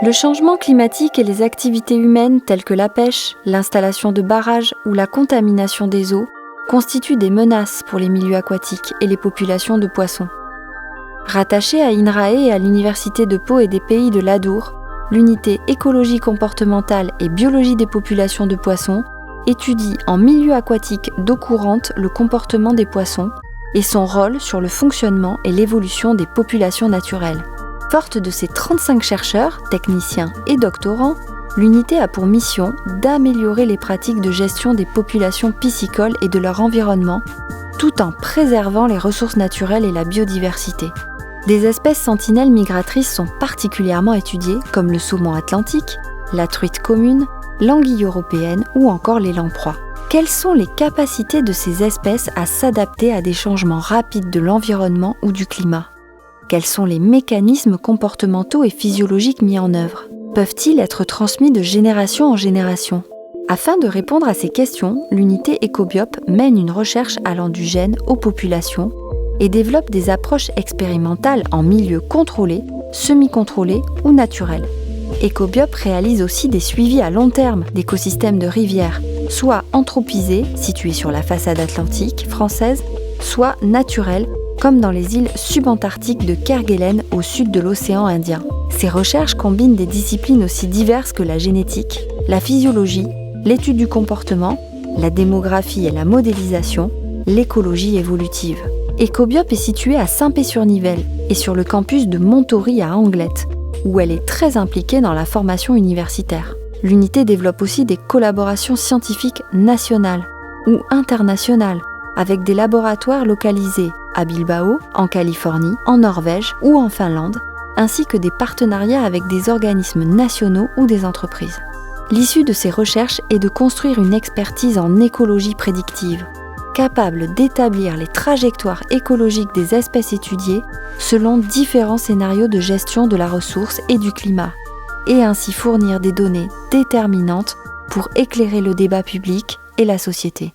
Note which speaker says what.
Speaker 1: Le changement climatique et les activités humaines telles que la pêche, l'installation de barrages ou la contamination des eaux constituent des menaces pour les milieux aquatiques et les populations de poissons. Rattachée à INRAE et à l'Université de Pau et des Pays de l'Adour, l'unité écologie comportementale et biologie des populations de poissons étudie en milieu aquatique d'eau courante le comportement des poissons et son rôle sur le fonctionnement et l'évolution des populations naturelles. Forte de ses 35 chercheurs, techniciens et doctorants, l'unité a pour mission d'améliorer les pratiques de gestion des populations piscicoles et de leur environnement, tout en préservant les ressources naturelles et la biodiversité. Des espèces sentinelles migratrices sont particulièrement étudiées, comme le saumon atlantique, la truite commune, l'anguille européenne ou encore les lamproies. Quelles sont les capacités de ces espèces à s'adapter à des changements rapides de l'environnement ou du climat ? Quels sont les mécanismes comportementaux et physiologiques mis en œuvre ? Peuvent-ils être transmis de génération en génération ? Afin de répondre à ces questions, l'unité Ecobiop mène une recherche allant du gène aux populations et développe des approches expérimentales en milieu contrôlé, semi-contrôlé ou naturel. Ecobiop réalise aussi des suivis à long terme d'écosystèmes de rivières, soit anthropisés, situés sur la façade atlantique française, soit naturels, comme dans les îles subantarctiques de Kerguelen au sud de l'océan Indien. Ces recherches combinent des disciplines aussi diverses que la génétique, la physiologie, l'étude du comportement, la démographie et la modélisation, l'écologie évolutive. Ecobiop est située à Saint-Pé-sur-Nivelle et sur le campus de Montory à Anglet, où elle est très impliquée dans la formation universitaire. L'unité développe aussi des collaborations scientifiques nationales ou internationales avec des laboratoires localisés à Bilbao, en Californie, en Norvège ou en Finlande, ainsi que des partenariats avec des organismes nationaux ou des entreprises. L'issue de ces recherches est de construire une expertise en écologie prédictive, capable d'établir les trajectoires écologiques des espèces étudiées selon différents scénarios de gestion de la ressource et du climat, et ainsi fournir des données déterminantes pour éclairer le débat public et la société.